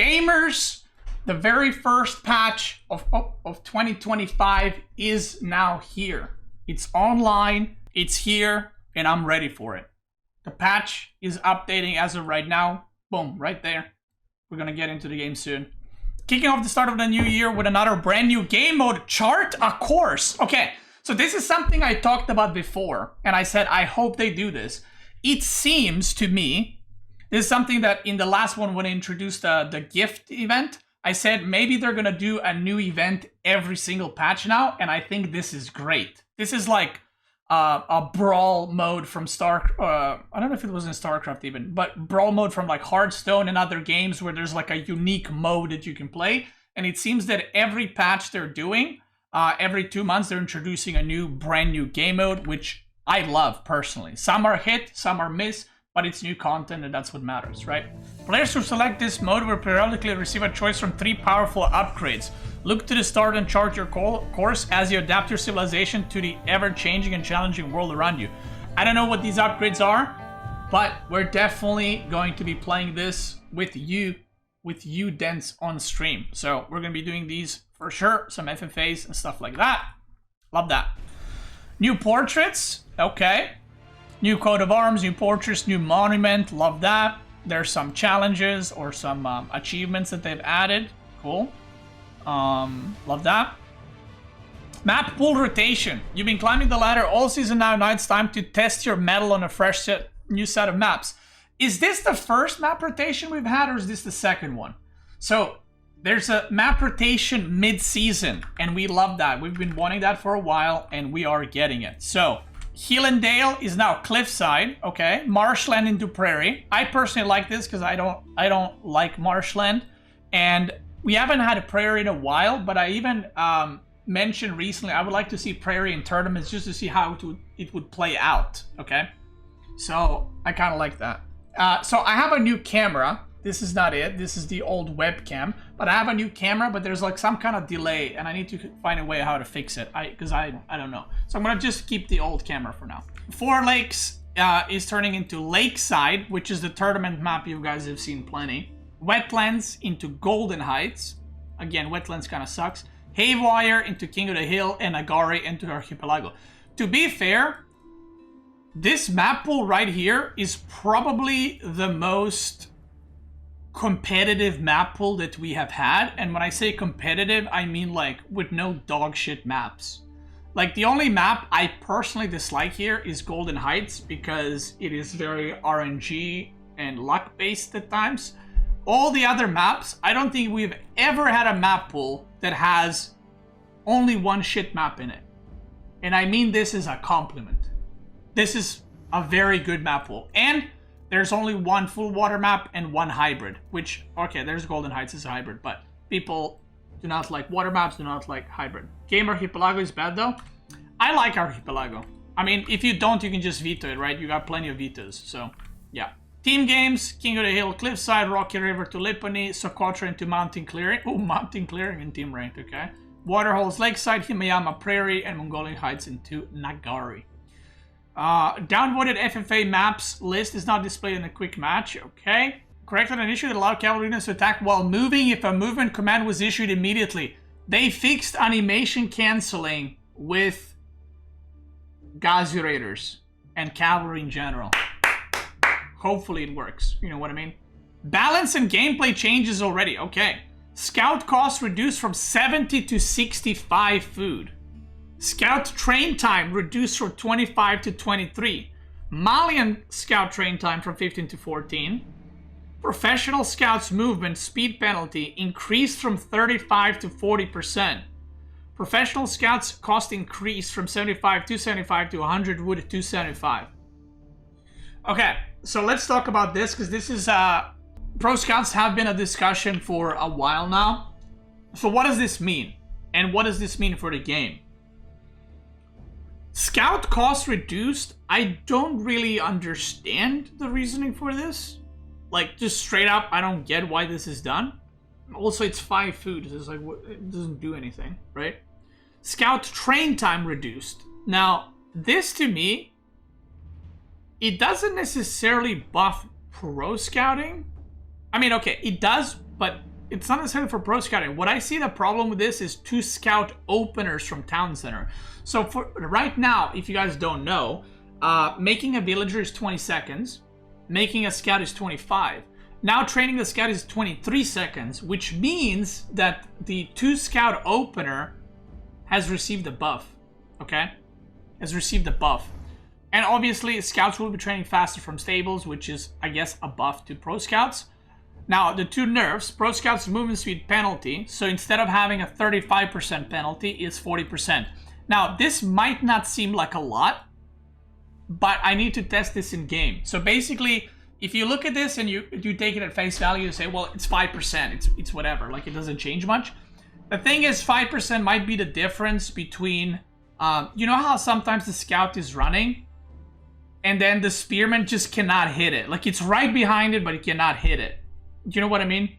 Gamers, the very first patch of 2025 is now here. It's online, it's here, and I'm ready for it. The patch is updating as of right now. Boom, right there. We're gonna get into the game soon. Kicking off the start of the new year with another brand new game mode, Chart a Course. Okay, so this is something I talked about before, and I said I hope they do this. It seems to me, this is something that in the last one when I introduced the gift event, I said maybe they're gonna do a new event every single patch now, and I think this is great. This is like a brawl mode from I don't know if it was in StarCraft even, but brawl mode from like Hearthstone and other games where there's like a unique mode that you can play. And it seems that every patch they're doing, every 2 months, they're introducing a new, brand new game mode, which I love personally. Some are hit, some are miss, but it's new content and that's what matters, right? Players who select this mode will periodically receive a choice from 3 powerful upgrades. Look to the start and chart your course as you adapt your civilization to the ever-changing and challenging world around you. I don't know what these upgrades are, but we're definitely going to be playing this with you Dents on stream. So we're going to be doing these for sure, some FFAs and stuff like that. Love that. New portraits, okay. New coat of arms, new portraits, new monument, love that. There's some challenges or some achievements that they've added, cool. Love that. Map pool rotation. You've been climbing the ladder all season now it's time to test your mettle on a fresh new set of maps. Is this the first map rotation we've had or is this the second one? So there's a map rotation mid-season and we love that. We've been wanting that for a while and we are getting it. So Heelandale is now cliffside, okay. Marshland into prairie. I personally like this because I don't like marshland, and we haven't had a prairie in a while, but I even mentioned recently I would like to see prairie in tournaments just to see how it would play out, okay? So I kind of like that. So I have a new camera. This is not it. This is the old webcam, but I have a new camera, but there's like some kind of delay and I need to find a way how to fix it because I don't know. So I'm going to just keep the old camera for now. Four Lakes is turning into Lakeside, which is the tournament map you guys have seen plenty. Wetlands into Golden Heights. Again, Wetlands kind of sucks. Haywire into King of the Hill and Agari into Archipelago. To be fair, this map pool right here is probably the most competitive map pool that we have had. And when I say competitive, I mean like with no dog shit maps. Like the only map I personally dislike here is Golden Heights because it is very RNG and luck based at times. All the other maps, I don't think we've ever had a map pool that has only one shit map in it. And I mean this is a compliment. This is a very good map pool. And there's only one full water map and one hybrid, which, okay, there's Golden Heights is a hybrid, but people do not like water maps, do not like hybrid. Game Archipelago is bad though. I like Archipelago. I mean, if you don't, you can just veto it, right? You got plenty of vetoes, so yeah. Team games, King of the Hill, Cliffside, Rocky River to Lipony, Socotra into Mountain Clearing. Oh, Mountain Clearing in team ranked, okay. Waterholes, Lakeside, Himayama Prairie, and Mongolian Heights into Nagari. Downvoted FFA maps list is not displayed in a quick match, okay. Corrected an issue that allowed cavalry units to attack while moving if a movement command was issued immediately. They fixed animation canceling with Gazi Raiders and cavalry in general. Hopefully it works, you know what I mean? Balance and gameplay changes already, okay. Scout cost reduced from 70 to 65 food. Scout train time reduced from 25 to 23. Malian scout train time from 15 to 14. Professional scouts movement speed penalty increased from 35 to 40%. Professional scouts cost increased from 75 to 100 wood to 275. Okay, so let's talk about this because this is pro scouts have been a discussion for a while now. So what does this mean? And what does this mean for the game? Scout cost reduced. I don't really understand the reasoning for this. Like, just straight up, I don't get why this is done. Also, it's 5 food. So it's like, it doesn't do anything, right? Scout train time reduced. Now, this to me, it doesn't necessarily buff pro scouting. I mean, okay, it does, but it's not necessarily for pro scouting. What I see the problem with this is 2 scout openers from town center. So for right now, if you guys don't know, making a villager is 20 seconds, making a scout is 25. Now training the scout is 23 seconds, which means that the 2 scout opener has received a buff, okay? Has received a buff. And obviously, scouts will be training faster from stables, which is, I guess, a buff to pro scouts. Now, the 2 nerfs, pro scouts movement speed penalty, so instead of having a 35% penalty, it's 40%. Now, this might not seem like a lot, but I need to test this in game. So basically, if you look at this and you take it at face value and say, well, it's 5%, it's whatever, like it doesn't change much. The thing is, 5% might be the difference between, you know how sometimes the scout is running and then the spearman just cannot hit it. Like it's right behind it, but it cannot hit it. Do you know what I mean?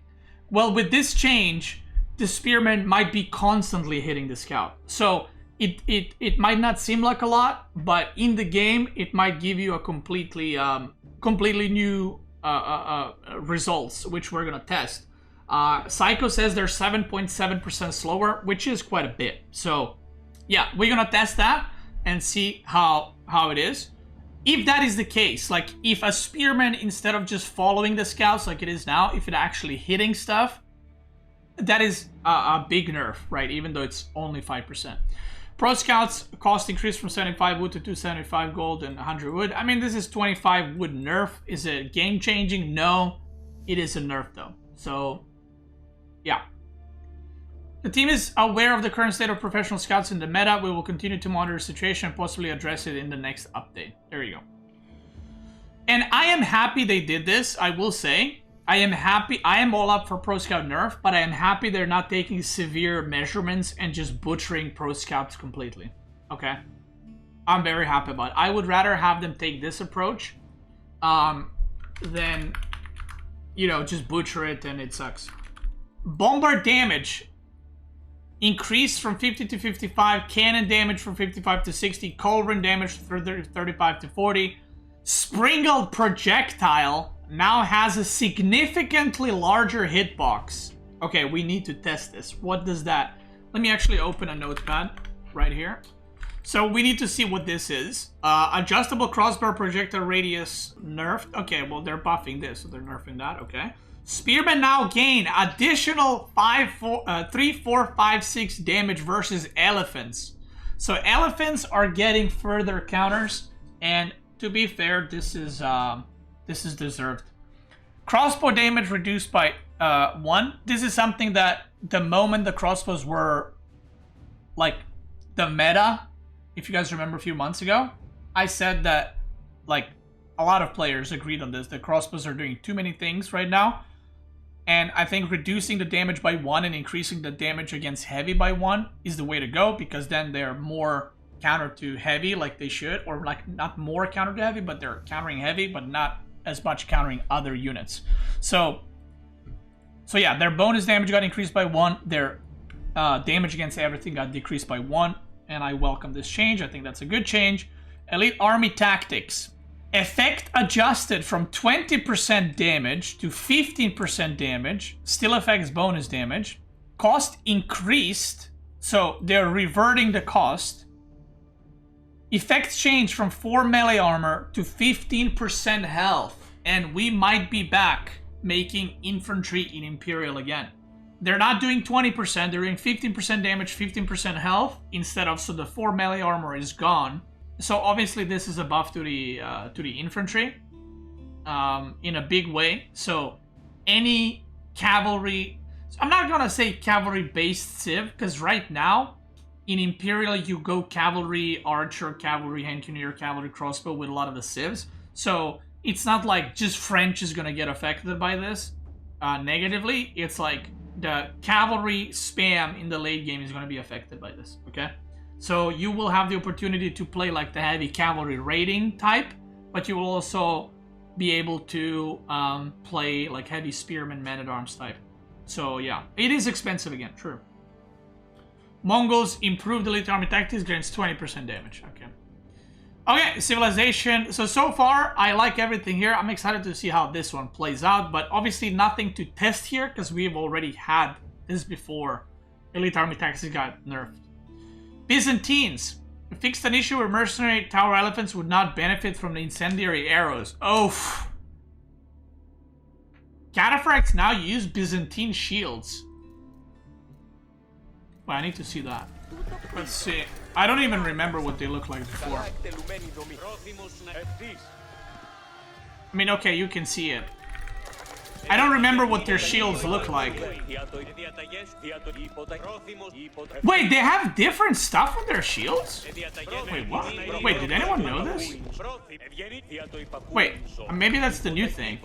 Well, with this change, the spearman might be constantly hitting the scout. So it might not seem like a lot, but in the game, it might give you a completely new results, which we're gonna test. Psycho says they're 7.7% slower, which is quite a bit. So yeah, we're gonna test that and see how it is. If that is the case, like if a spearman, instead of just following the scouts like it is now, if it actually hitting stuff, that is a big nerf, right? Even though it's only 5%. Pro scouts cost increase from 75 wood to 275 gold and 100 wood. I mean, this is 25 wood nerf. Is it game changing? No, it is a nerf though. So yeah. The team is aware of the current state of professional scouts in the meta. We will continue to monitor the situation and possibly address it in the next update. There you go. And I am happy they did this, I will say. I am happy. I am all up for Pro Scout nerf, but I am happy they're not taking severe measurements and just butchering Pro Scouts completely. Okay? I'm very happy about it. I would rather have them take this approach than, you know, just butcher it and it sucks. Bombard damage increased from 50 to 55, cannon damage from 55 to 60, culverin damage from 35 to 40. Springled projectile now has a significantly larger hitbox. Okay, we need to test this. What does that... Let me actually open a notepad right here. So we need to see what this is. Adjustable crossbar projectile radius nerfed. Okay, well, they're buffing this, so they're nerfing that. Okay. Spearmen now gain additional 3, 4, 5, 6 damage versus elephants. So elephants are getting further counters, and to be fair, this is deserved. Crossbow damage reduced by 1. This is something that the moment the crossbows were like the meta, if you guys remember a few months ago, I said that like a lot of players agreed on this. The crossbows are doing too many things right now. And I think reducing the damage by 1 and increasing the damage against heavy by 1 is the way to go, because then they're more counter to heavy like they should, or like not more counter to heavy, but they're countering heavy, but not as much countering other units. So yeah, their bonus damage got increased by 1, their damage against everything got decreased by 1, and I welcome this change. I think that's a good change. Elite Army Tactics. Effect adjusted from 20% damage to 15% damage. Still affects bonus damage. Cost increased, so they're reverting the cost. Effects change from 4 melee armor to 15% health. And we might be back making infantry in Imperial again. They're not doing 20%, they're doing 15% damage, 15% health instead of, so the 4 melee armor is gone. So obviously this is a buff to the infantry in a big way. So any cavalry, I'm not gonna say cavalry based civ, because right now in Imperial you go cavalry archer, cavalry engineer, cavalry crossbow with a lot of the civs. So it's not like just French is gonna get affected by this negatively. It's like the cavalry spam in the late game is gonna be affected by this. Okay. So you will have the opportunity to play like the heavy cavalry raiding type, but you will also be able to play like heavy spearmen, man-at-arms type. So yeah, it is expensive again, true. Mongols improved elite army tactics, grants 20% damage. Okay. Okay, civilization. So far, I like everything here. I'm excited to see how this one plays out, but obviously nothing to test here because we've already had this before. Elite army taxes got nerfed. Byzantines. Fixed an issue where mercenary tower elephants would not benefit from the incendiary arrows. Oh. Cataphracts now use Byzantine shields. Well, I need to see that. Let's see. I don't even remember what they looked like before. I mean, okay, you can see it. I don't remember what their shields look like. Wait, they have different stuff on their shields? Wait, what? Wait, did anyone know this? Wait, maybe that's the new thing.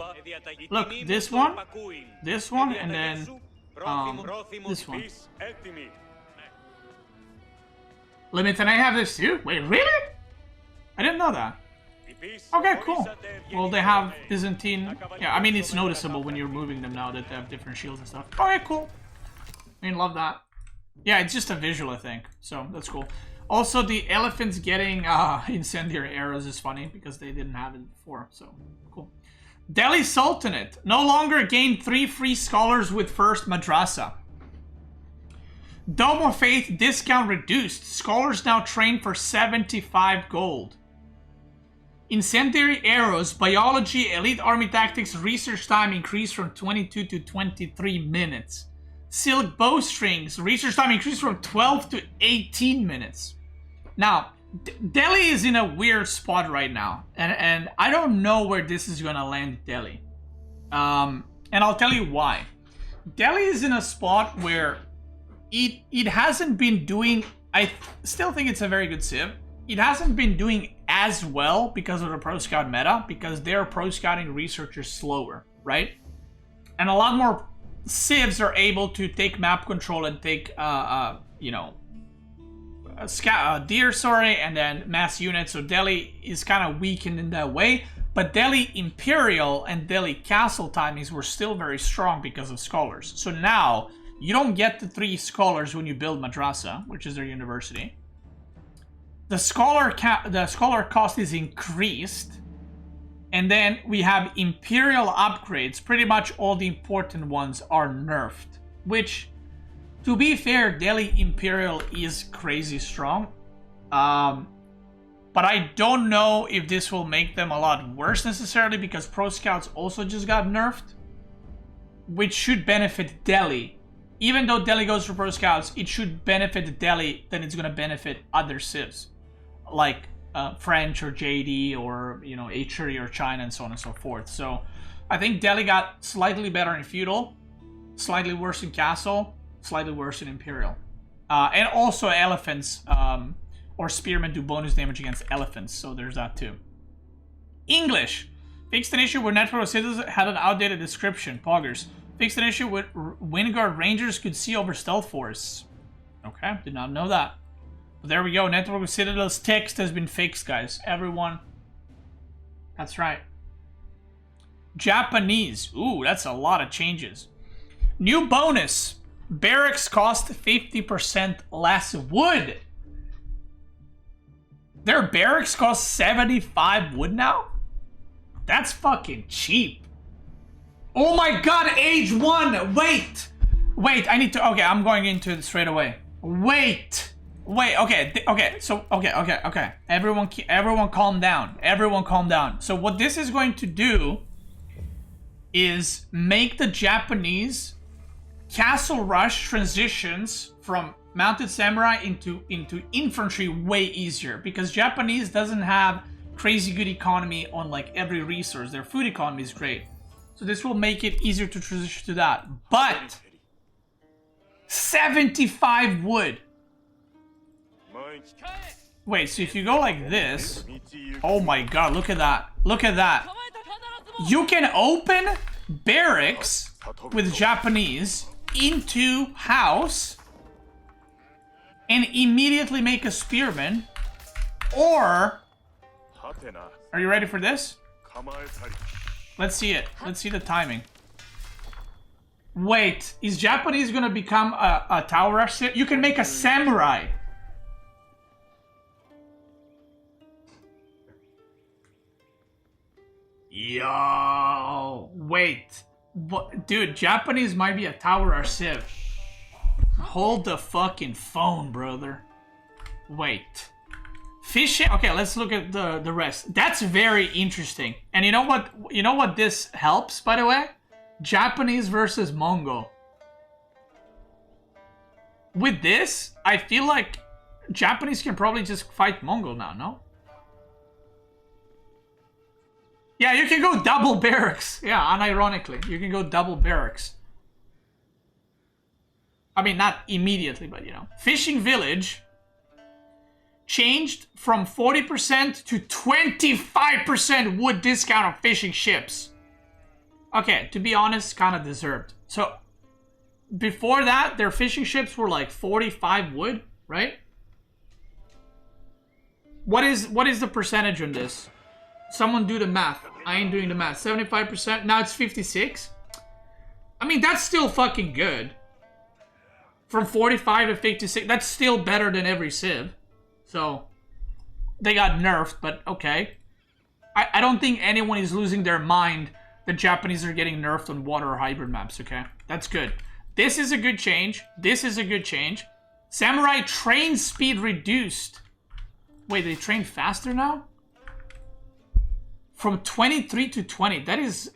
Look, this one, and then this one. Limit, and I have this too? Wait, really? I didn't know that. Okay, cool. Well, they have Byzantine. Yeah, I mean, it's noticeable when you're moving them now that they have different shields and stuff. Okay, cool. I mean, love that. Yeah, it's just a visual, I think. So, that's cool. Also, the elephants getting incendiary arrows is funny because they didn't have it before. So, cool. Delhi Sultanate. No longer gain 3 free scholars with first madrasa. Dome of Faith discount reduced. Scholars now train for 75 gold. Incendiary arrows, biology, elite army tactics, research time increased from 22 to 23 minutes. Silk bowstrings, research time increased from 12 to 18 minutes. Now, Delhi is in a weird spot right now, and I don't know where this is gonna land Delhi. And I'll tell you why. Delhi is in a spot where it hasn't been doing. I still think it's a very good civ. It hasn't been doing as well because of the pro scout meta, because their pro scouting research is slower, right? And a lot more civs are able to take map control and take you know, deer, and then mass units. So Delhi is kind of weakened in that way, but Delhi Imperial and Delhi Castle timings were still very strong because of scholars. So now you don't get the 3 scholars when you build madrasa, which is their university. The scholar cost is increased, and then we have imperial upgrades. Pretty much all the important ones are nerfed, which, to be fair, Delhi Imperial is crazy strong. But I don't know if this will make them a lot worse necessarily, because Pro Scouts also just got nerfed, which should benefit Delhi. Even though Delhi goes for Pro Scouts, it should benefit Delhi, then it's going to benefit other civs, like French or JD or, you know, Atri or China and so on and so forth. So I think Delhi got slightly better in Feudal, slightly worse in Castle, slightly worse in Imperial. And also Elephants or Spearmen do bonus damage against Elephants, so there's that too. English. Fixed an issue where Network of Citizens had an outdated description. Poggers. Fixed an issue with Windguard Rangers could see over stealth forests. Okay, did not know that. But there we go. Network of Citadels text has been fixed, guys. Everyone. That's right. Japanese. Ooh, that's a lot of changes. New bonus. Barracks cost 50% less wood. Their barracks cost 75 wood now? That's fucking cheap. Oh my god, age 1! Wait! Wait, I need to... Okay, I'm going into it straight away. Wait! Wait, okay, okay. Everyone calm down. Everyone calm down. So what this is going to do is make the Japanese castle rush transitions from mounted samurai into infantry way easier, because Japanese doesn't have crazy good economy on like every resource. Their food economy is great. So this will make it easier to transition to that. But 75 wood. Wait, so if you go like this, oh my god, look at that. Look at that. You can open barracks with Japanese into house and immediately make a spearman. Or, are you ready for this? Let's see it. Let's see the timing. Wait, is Japanese gonna become a tower rush? You can make a samurai. Yo, wait. What? Dude, Japanese might be a tower or civ. Hold the fucking phone, brother. Wait. Fishing. Okay, let's look at the rest. That's very interesting. And you know what? You know what this helps, by the way? Japanese versus Mongol. With this, I feel like Japanese can probably just fight Mongol now, no? Yeah, you can go double barracks. Yeah, unironically. You can go double barracks. I mean, not immediately, but you know. Fishing village changed from 40% to 25% wood discount on fishing ships. Okay, to be honest, kind of deserved. So, before that, their fishing ships were like 45 wood, right? What is the percentage on this? Someone do the math. I ain't doing the math. 75%. Now it's 56. I mean, that's still fucking good. From 45 to 56. That's still better than every civ. So, they got nerfed, but okay. I don't think anyone is losing their mind that Japanese are getting nerfed on water or hybrid maps, okay? That's good. This is a good change. This is a good change. Samurai train speed reduced. Wait, they train faster now? From 23 to 20. That is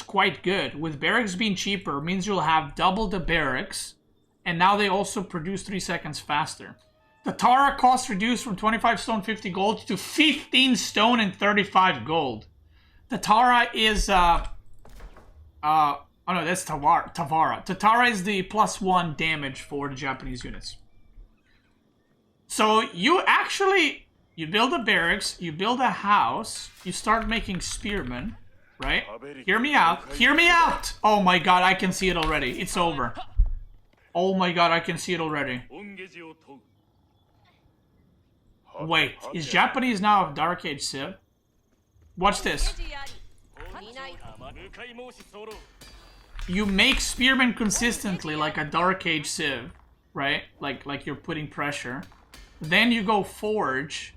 quite good. With barracks being cheaper, means you'll have double the barracks. And now they also produce 3 seconds faster. The Tara cost reduced from 25 stone 50 gold to 15 stone and 35 gold. The Tara is oh no, that's Tavara. Tatara is the +1 damage for the Japanese units. So you actually, you build a barracks, you build a house, you start making spearmen, right? Hear me out. Hear me out! Oh my god, I can see it already. It's over. Oh my god, I can see it already. Wait, is Japanese now a Dark Age Civ? Watch this. You make spearmen consistently like a Dark Age Civ, right? Like you're putting pressure. Then you go forge.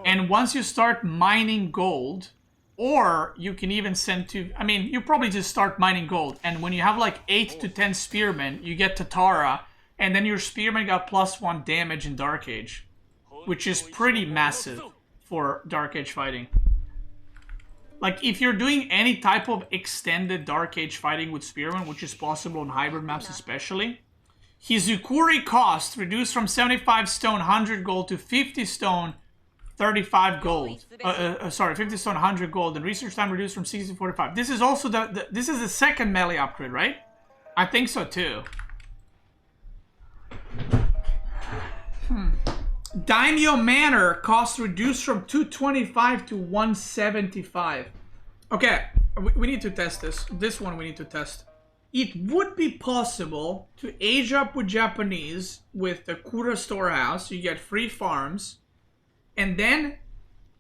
And once you start mining gold, or you can even send to, I mean, you probably just start mining gold. And when you have like 8 to 10 spearmen, you get Tatara. And then your spearmen got +1 damage in Dark Age. Which is pretty massive for Dark Age fighting. Like, if you're doing any type of extended Dark Age fighting with spearmen, which is possible on hybrid maps especially, Hizukuri cost reduced from 75 stone 100 gold to 50 stone 35 gold. 50 stone 100 gold, and research time reduced from 60 to 45. This is also this is the second melee upgrade, right? I think so too. Daimyo Manor cost reduced from 225 to 175. Okay, we need to test this. This one we need to test. It would be possible to age up with Japanese with the Kura storehouse. You get free farms. And then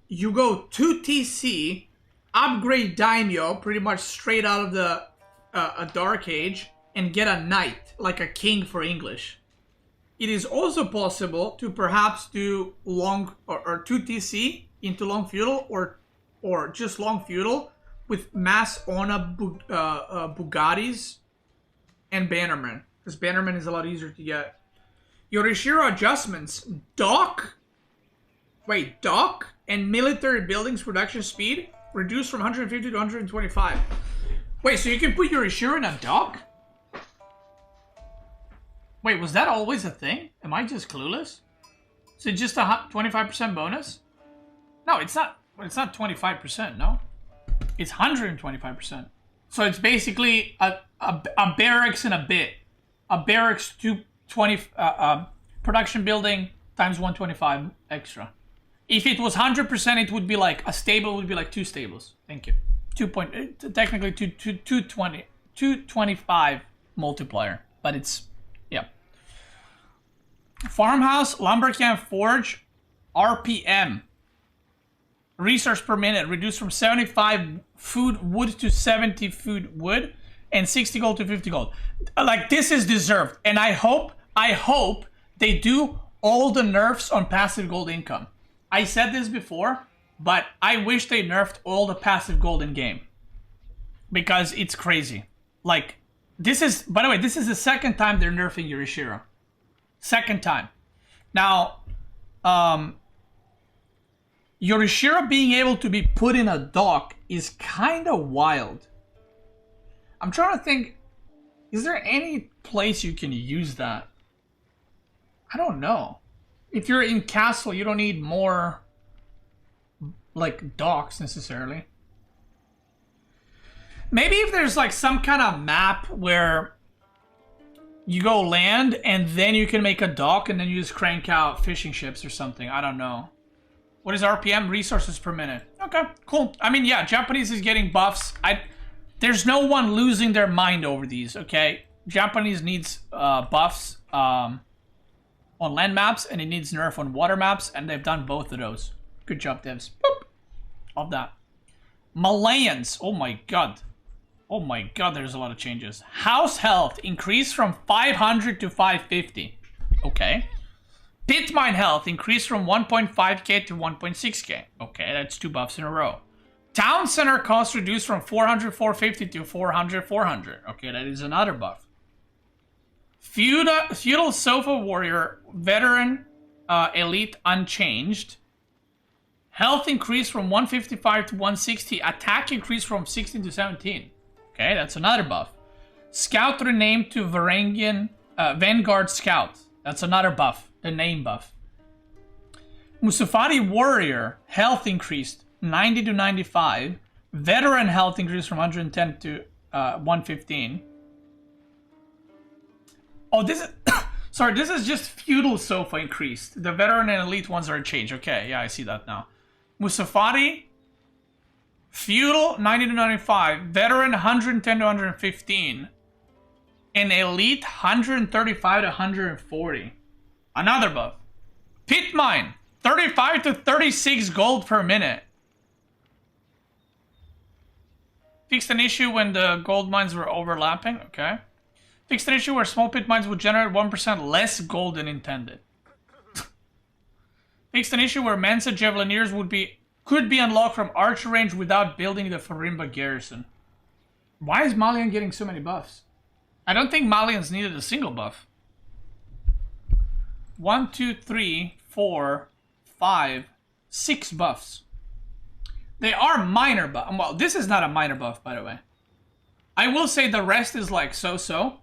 you go to TC, upgrade Daimyo pretty much straight out of the a Dark Age, and get a knight, like a king for English. It is also possible to perhaps do long or 2 TC into long feudal or just long feudal with mass Ona Bugattis and Bannerman, because Bannerman is a lot easier to get. Yorishiro adjustments. Dock and military buildings production speed reduced from 150 to 125. Wait, so you can put Yorishiro in a dock? Wait, was that always a thing? Am I just clueless? Is it just a 25% bonus? No, it's not. It's not 25%. No, it's 125%. So it's basically a barracks and a bit. A barracks 220 production building times 125 extra. If it was 100%, it would be like a stable would be like 2 stables. Thank you. Technically 225 multiplier, but it's yeah. Farmhouse, lumber camp, forge, RPM. Resource per minute reduced from 75 food wood to 70 food wood, and 60 gold to 50 gold. Like, this is deserved, and I hope they do all the nerfs on passive gold income. I said this before. But I wish they nerfed all the passive gold in game. Because it's crazy. Like, this is, by the way, this is the second time they're nerfing Yorishiro. Second time. Now, Yorishiro being able to be put in a dock is kind of wild. I'm trying to think, is there any place you can use that? I don't know. If you're in castle, you don't need more, like, docks necessarily. Maybe if there's like some kind of map where you go land and then you can make a dock and then you just crank out fishing ships or something. I don't know. What is RPM? Resources per minute. Okay, cool. I mean, yeah, Japanese is getting buffs. There's no one losing their mind over these, okay? Japanese needs buffs on land maps and it needs nerf on water maps, and they've done both of those. Good job, devs. Boop. Love that. Malians. Oh my god. Oh my god, there's a lot of changes. House health increased from 500 to 550. Okay. Pit mine health increased from 1.5k to 1.6k. Okay, that's 2 buffs in a row. Town center cost reduced from 400, 450 to 400, 400. Okay, that is another buff. Feudal Sofa Warrior Veteran Elite unchanged. Health increased from 155 to 160. Attack increased from 16 to 17. Okay, that's another buff. Scout renamed to Vanguard Scout. That's another buff. The name buff. Musafari Warrior. Health increased 90 to 95. Veteran health increased from 110 to 115. Oh, this is... Sorry, this is just Feudal Sofa increased. The Veteran and Elite ones are changed. Okay, yeah, I see that now. Musafari... Feudal, 90 to 95. Veteran, 110 to 115. And Elite, 135 to 140. Another buff. Pit Mine, 35 to 36 gold per minute. Fixed an issue when the gold mines were overlapping. Okay. Fixed an issue where small pit mines would generate 1% less gold than intended. Fixed an issue where Mensa Javelineers could be unlocked from archer range without building the Farimba garrison. Why is Malian getting so many buffs? I don't think Malians needed a single buff. 1, 2, 3, 4, 5, 6 buffs. They are minor buffs. Well, this is not a minor buff, by the way. I will say the rest is like so-so.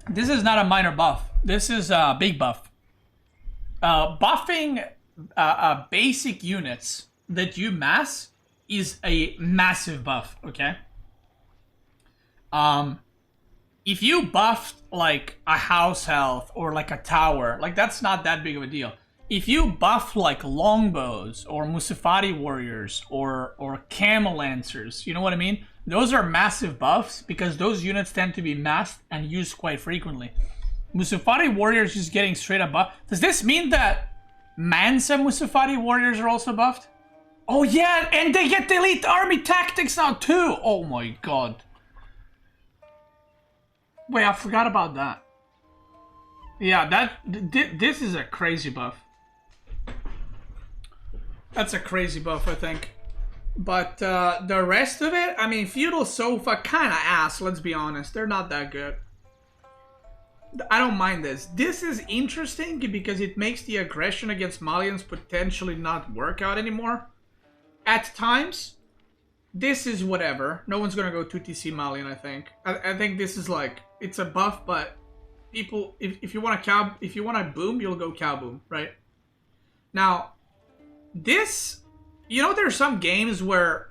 This is not a minor buff. This is a big buff. Buffing basic units that you mass is a massive buff, okay? If you buffed like a house health or like a tower, like that's not that big of a deal. If you buff like longbows or Musafari warriors or camel lancers, you know what I mean? Those are massive buffs because those units tend to be massed and used quite frequently. Musafari warriors just getting straight up buff. Does this mean that Mansa Musafari warriors are also buffed? Oh yeah, and they get the elite army tactics now too! Oh my god. Wait, I forgot about that. Yeah, this is a crazy buff. That's a crazy buff, I think. But the rest of it, I mean, Feudal Sofa kind of ass, let's be honest. They're not that good. I don't mind this. This is interesting because it makes the aggression against Malians potentially not work out anymore. At times, this is whatever. No one's gonna go 2TC Malian, I think. I think this is like, it's a buff, but people, if you want a boom, you'll go cow boom, right? Now, this, you know, there are some games where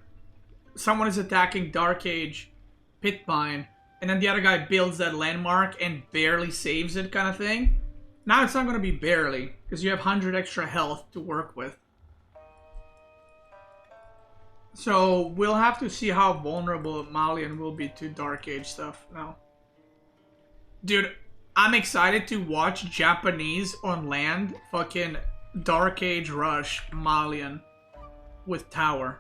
someone is attacking Dark Age Pit Mine, and then the other guy builds that landmark and barely saves it, kind of thing. Now it's not going to be barely, because you have 100 extra health to work with. So we'll have to see how vulnerable Malian will be to Dark Age stuff now. Dude, I'm excited to watch Japanese on land fucking Dark Age rush Malian with tower.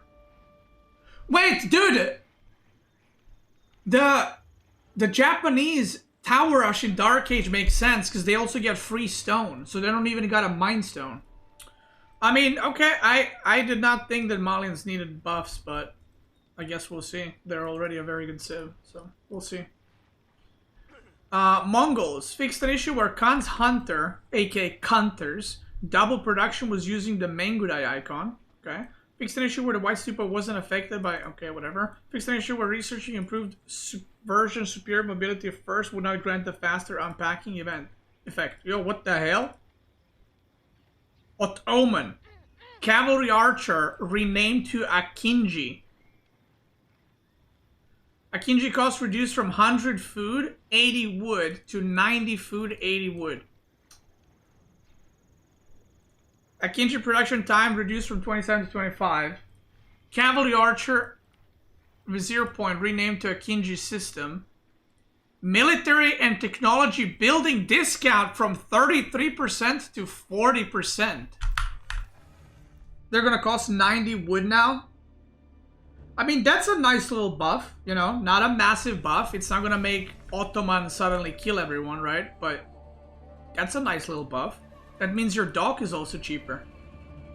Wait, dude! The Japanese tower rush in Dark Age makes sense because they also get free stone, so they don't even got a mind stone. I mean, okay, I did not think that Malians needed buffs, but I guess we'll see. They're already a very good civ, so we'll see. Mongols fixed an issue where Khan's Hunter, aka Kunters, double production was using the Mengudai icon. Okay. Fixed an issue where the White Stupa wasn't affected by... Okay, whatever. Fixed an issue where researching improved version superior mobility first would not grant the faster unpacking event effect. Yo, what the hell? Ottoman. Cavalry Archer renamed to Akinji. Akinji cost reduced from 100 food, 80 wood to 90 food, 80 wood. Akinji production time reduced from 27 to 25. Cavalry Archer Vizier Point renamed to Akinji System. Military and Technology Building discount from 33% to 40%. They're gonna cost 90 wood now. I mean, that's a nice little buff, you know, not a massive buff. It's not gonna make Ottoman suddenly kill everyone, right? But that's a nice little buff. That means your dock is also cheaper.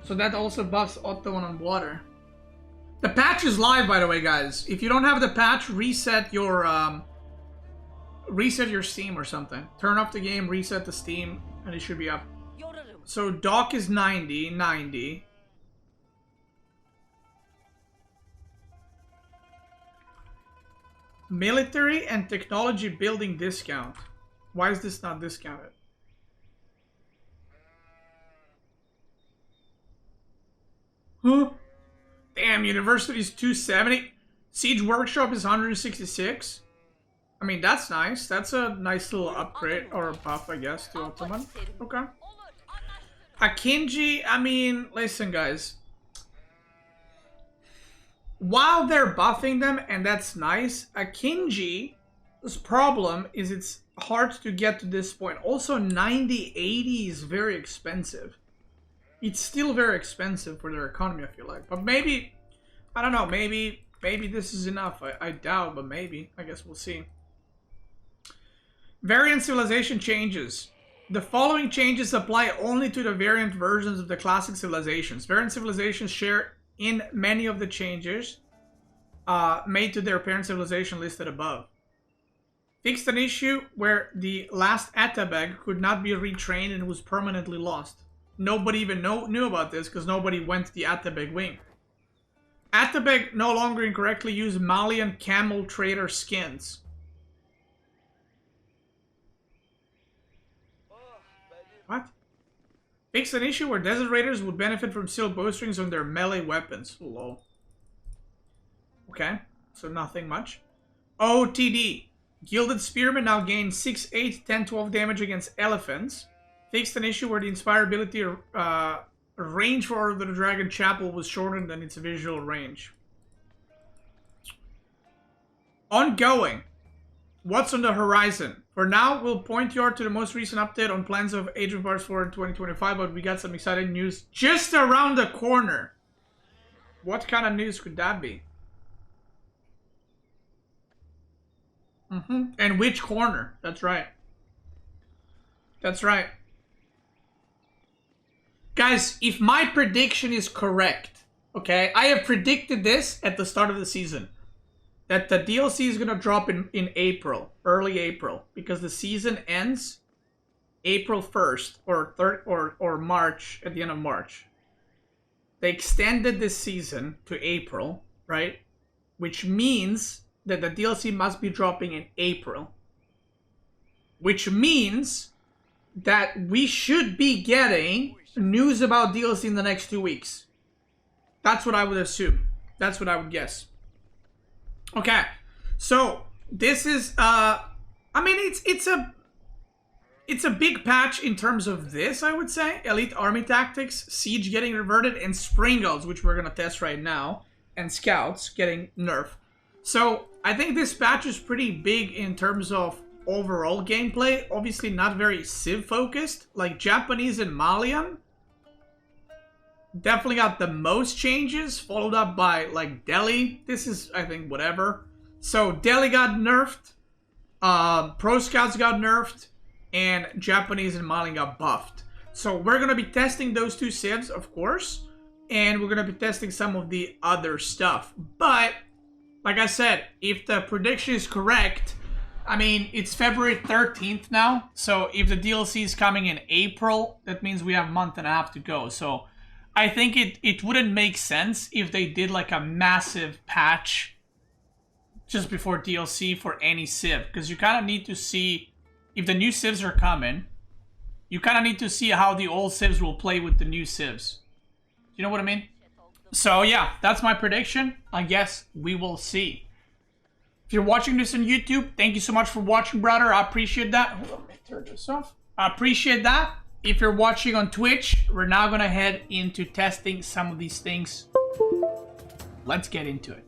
So that also buffs Ottoman on water. The patch is live, by the way, guys. If you don't have the patch, reset your Steam or something. Turn off the game, reset the Steam, and it should be up. So dock is 90. Military and Technology Building discount. Why is this not discounted? Huh? Damn, University's 270. Siege Workshop is 166. I mean, that's nice. That's a nice little upgrade, or a buff, I guess, to Ottoman. Okay. Akinji, I mean, listen, guys. While they're buffing them, and that's nice, Akinji's problem is it's hard to get to this point. Also, 90-80 is very expensive. It's still very expensive for their economy, I feel like. But maybe, I don't know, maybe this is enough. I doubt, but maybe. I guess we'll see. Variant civilization changes. The following changes apply only to the variant versions of the classic civilizations. Variant civilizations share in many of the changes made to their parent civilization listed above. Fixed an issue where the last Atabeg could not be retrained and was permanently lost. Nobody even knew about this because nobody went to the Atabeg wing. Atabeg no longer incorrectly use Malian camel trader skins. What? Fixed an issue where desert raiders would benefit from steel bowstrings on their melee weapons. Lol. Okay, so nothing much. OTD. Gilded Spearmen now gain 6, 8, 10, 12 damage against elephants. Fixed an issue where the inspirability range for Order of the Dragon Chapel was shortened than its visual range. Ongoing. What's on the horizon? For now, we'll point you to the most recent update on plans of Age of Empires 4 in 2025, but we got some exciting news just around the corner. What kind of news could that be? And which corner? That's right. That's right. Guys, if my prediction is correct, okay, I have predicted this at the start of the season, that the DLC is going to drop in April, early April, because the season ends April 1st or March, at the end of March. They extended this season to April, right? Which means that the DLC must be dropping in April. Which means that we should be getting news about DLC in the next 2 weeks. That's what I would assume. That's what I would guess. Okay, so this is I mean it's a big patch in terms of this, I would say. Elite Army Tactics, Siege getting reverted, and Springles, which we're gonna test right now, and Scouts getting nerfed. So I think this patch is pretty big in terms of overall gameplay. Obviously not very Civ focused, like Japanese and Malian. Definitely got the most changes, followed up by like Delhi. This is, I think, whatever. So Delhi got nerfed, Pro Scouts got nerfed, and Japanese and Malian got buffed. So we're going to be testing those 2 civs, of course. And we're going to be testing some of the other stuff. But, like I said, if the prediction is correct, I mean, it's February 13th now. So if the DLC is coming in April, that means we have a month and a half to go. So I think it wouldn't make sense if they did like a massive patch just before DLC for any civ. Because you kind of need to see, if the new civs are coming, you kind of need to see how the old civs will play with the new civs. You know what I mean? So yeah, that's my prediction. I guess we will see. If you're watching this on YouTube, thank you so much for watching, brother. I appreciate that. Hold on, let me turn this off. I appreciate that. If you're watching on Twitch, we're now gonna head into testing some of these things. Let's get into it.